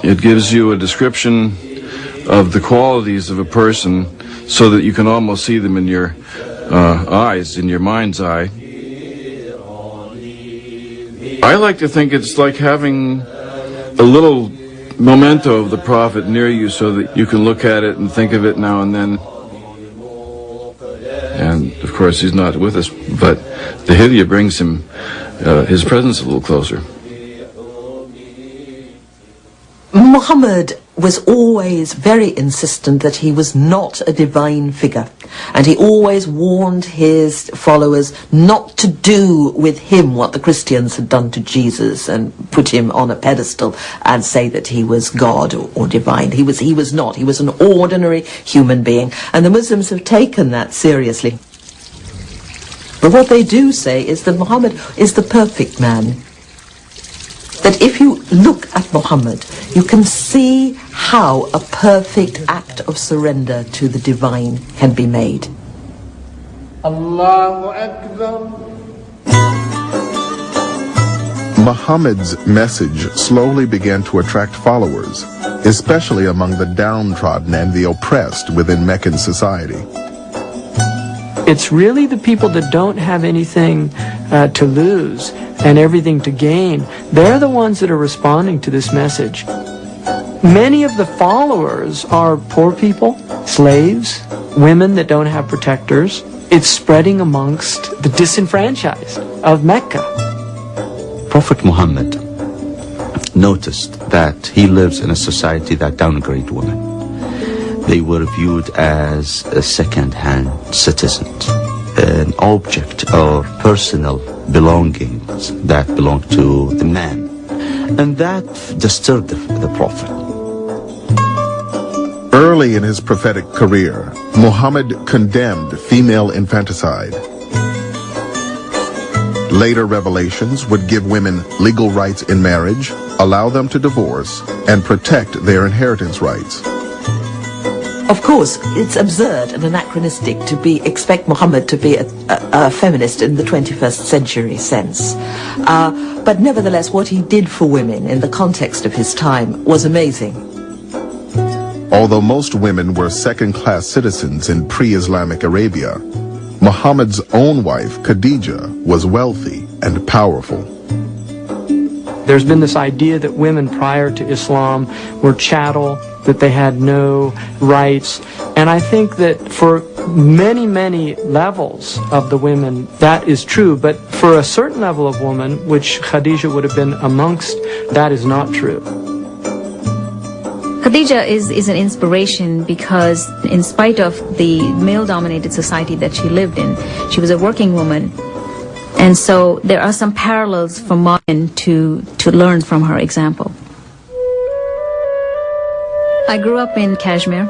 It gives you a description of the qualities of a person so that you can almost see them in your eyes, in your mind's eye. I like to think it's like having a little memento of the Prophet near you so that you can look at it and think of it now and then. And, of course, he's not with us, but the Hidya brings him his presence a little closer. Muhammad was always very insistent that he was not a divine figure, and he always warned his followers not to do with him what the Christians had done to Jesus and put him on a pedestal and say that he was God or divine. He was not. He was an ordinary human being, and the Muslims have taken that seriously. But what they do say is that Muhammad is the perfect man. That if you look at Muhammad, you can see how a perfect act of surrender to the divine can be made. Allahu Akbar. Muhammad's message slowly began to attract followers, especially among the downtrodden and the oppressed within Meccan society. It's really the people that don't have anything to lose and everything to gain. They're the ones that are responding to this message. Many of the followers are poor people, slaves, women that don't have protectors. It's spreading amongst the disenfranchised of Mecca. Prophet Muhammad noticed that he lives in a society that downgrade women. They were viewed as second-hand citizens, an object of personal belongings that belong to the man. And that disturbed the Prophet. Early in his prophetic career, Muhammad condemned female infanticide. Later revelations would give women legal rights in marriage, allow them to divorce, and protect their inheritance rights. Of course, it's absurd and anachronistic to expect Muhammad to be a feminist in the 21st century sense. But nevertheless, what he did for women in the context of his time was amazing. Although most women were second-class citizens in pre-Islamic Arabia, Muhammad's own wife, Khadija, was wealthy and powerful. There's been this idea that women prior to Islam were chattel, that they had no rights. And I think that for many, many levels of the women, that is true. But for a certain level of woman, which Khadija would have been amongst, that is not true. Khadija is an inspiration because in spite of the male-dominated society that she lived in, she was a working woman. And so there are some parallels for women to learn from her example. I grew up in Kashmir,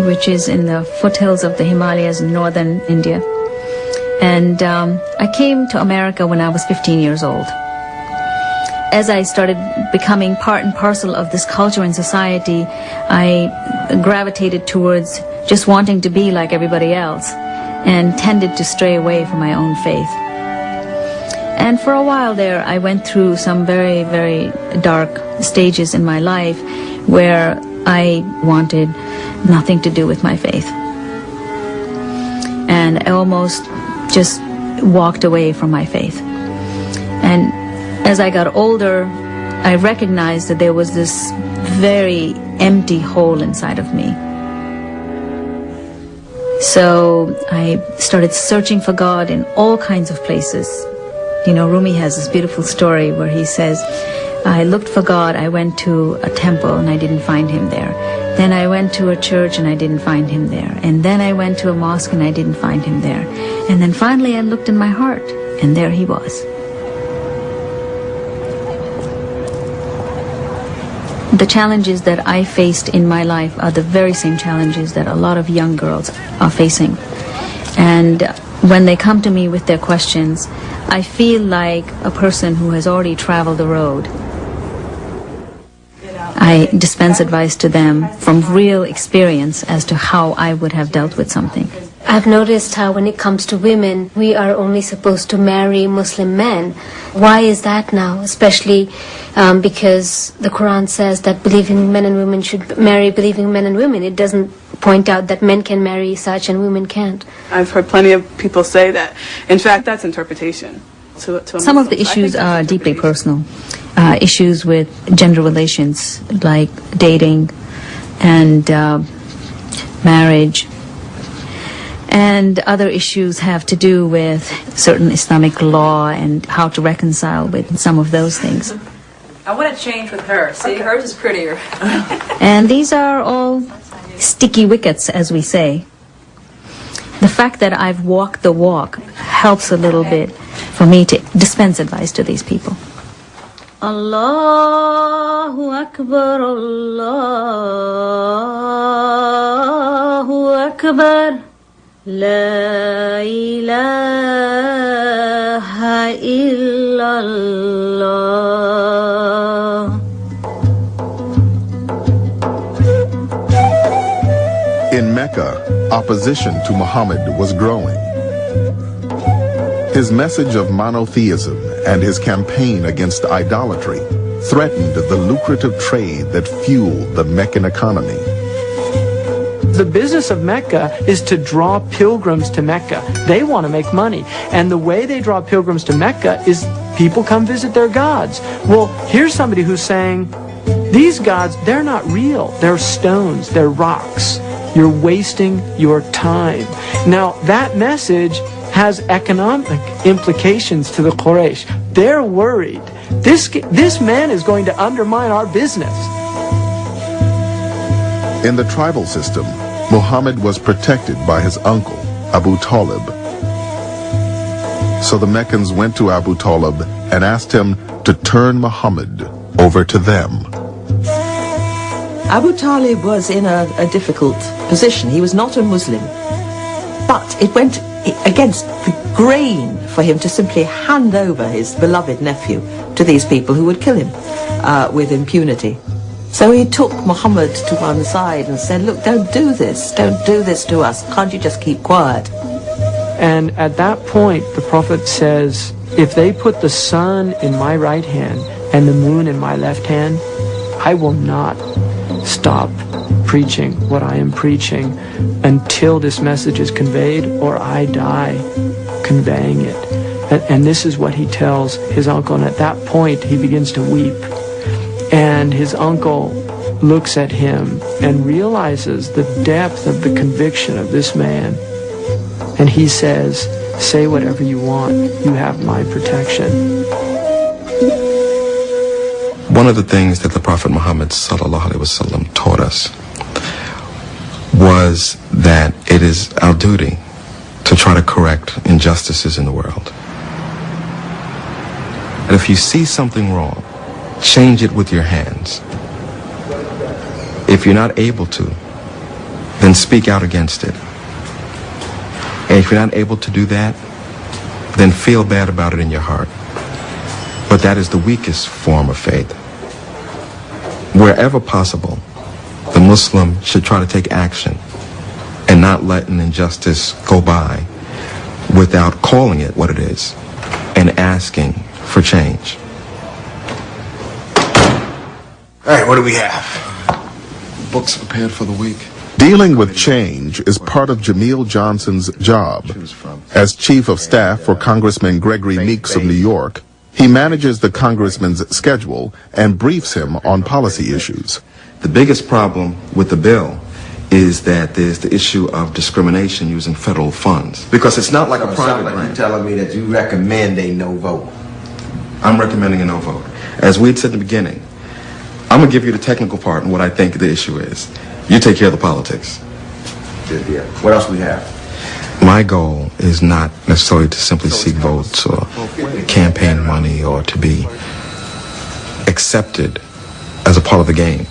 which is in the foothills of the Himalayas in northern India. And I came to America when I was 15 years old. As I started becoming part and parcel of this culture and society, I gravitated towards just wanting to be like everybody else and tended to stray away from my own faith. And for a while there, I went through some very, very dark stages in my life where I wanted nothing to do with my faith. And I almost just walked away from my faith. And as I got older, I recognized that there was this very empty hole inside of me. So I started searching for God in all kinds of places. You know, Rumi has this beautiful story where he says, I looked for God, I went to a temple and I didn't find him there. Then I went to a church and I didn't find him there. And then I went to a mosque and I didn't find him there. And then finally I looked in my heart and there he was. The challenges that I faced in my life are the very same challenges that a lot of young girls are facing. And when they come to me with their questions, I feel like a person who has already traveled the road. I dispense advice to them from real experience as to how I would have dealt with something. I've noticed how when it comes to women, we are only supposed to marry Muslim men. Why is that now? Especially because the Quran says that believing men and women should marry believing men and women. It doesn't point out that men can marry such and women can't. I've heard plenty of people say that. In fact, that's interpretation. Some of the issues are deeply personal. Issues with gender relations, like dating and marriage. And other issues have to do with certain Islamic law and how to reconcile with some of those things. I want to change with her. See, hers is prettier. And these are all sticky wickets, as we say. The fact that I've walked the walk helps a little bit for me to dispense advice to these people. Allahu Akbar, Allahu Akbar. La ilaha illallah. In Mecca, opposition to Muhammad was growing. His message of monotheism and his campaign against idolatry threatened the lucrative trade that fueled the Meccan economy. The business of Mecca is to draw pilgrims to Mecca. They want to make money. And the way they draw pilgrims to Mecca is people come visit their gods. Well, here's somebody who's saying, these gods, they're not real. They're stones. They're rocks. You're wasting your time. Now, that message has economic implications to the Quraysh. They're worried. This man is going to undermine our business. In the tribal system, Muhammad was protected by his uncle, Abu Talib. So the Meccans went to Abu Talib and asked him to turn Muhammad over to them. Abu Talib was in a difficult position. He was not a Muslim. But it went against the grain for him to simply hand over his beloved nephew to these people who would kill him with impunity. So he took Muhammad to one side and said, look, don't do this. Don't do this to us. Can't you just keep quiet? And at that point, the Prophet says, if they put the sun in my right hand and the moon in my left hand, I will not stop preaching what I am preaching until this message is conveyed or I die conveying it. And this is what he tells his uncle. And at that point, he begins to weep. And his uncle looks at him and realizes the depth of the conviction of this man. And he says, say whatever you want. You have my protection. One of the things that the Prophet Muhammad ﷺ taught us was that it is our duty to try to correct injustices in the world. And if you see something wrong, change it with your hands. If you're not able to, then speak out against it. And if you're not able to do that, then feel bad about it in your heart. But that is the weakest form of faith. Wherever possible, the Muslim should try to take action and not let an injustice go by without calling it what it is and asking for change. All right, what do we have? Books prepared for the week. Dealing with change is part of Jamil Johnson's job. As chief of staff for Congressman Gregory Meeks of New York, he manages the congressman's schedule and briefs him on policy issues. The biggest problem with the bill is that there's the issue of discrimination using federal funds. Because it's not like a private grant. You're telling me that you recommend a no vote. I'm recommending a no vote. As we had said in the beginning, I'm going to give you the technical part and what I think the issue is. You take care of the politics. Good deal. What else we have? My goal is not necessarily to simply seek votes or campaign money or to be accepted as a part of the game.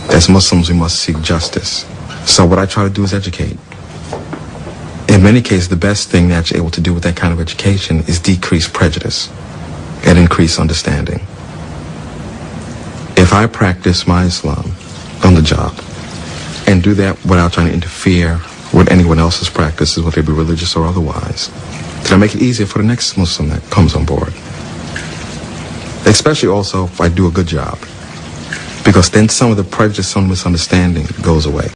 As Muslims, we must seek justice. So what I try to do is educate. In many cases, the best thing that you're able to do with that kind of education is decrease prejudice and increase understanding. If I practice my Islam on the job and do that without trying to interfere what anyone else's practice is, whether they be religious or otherwise? Did I make it easier for the next Muslim that comes on board? Especially also if I do a good job, because then some of the prejudice, some misunderstanding goes away.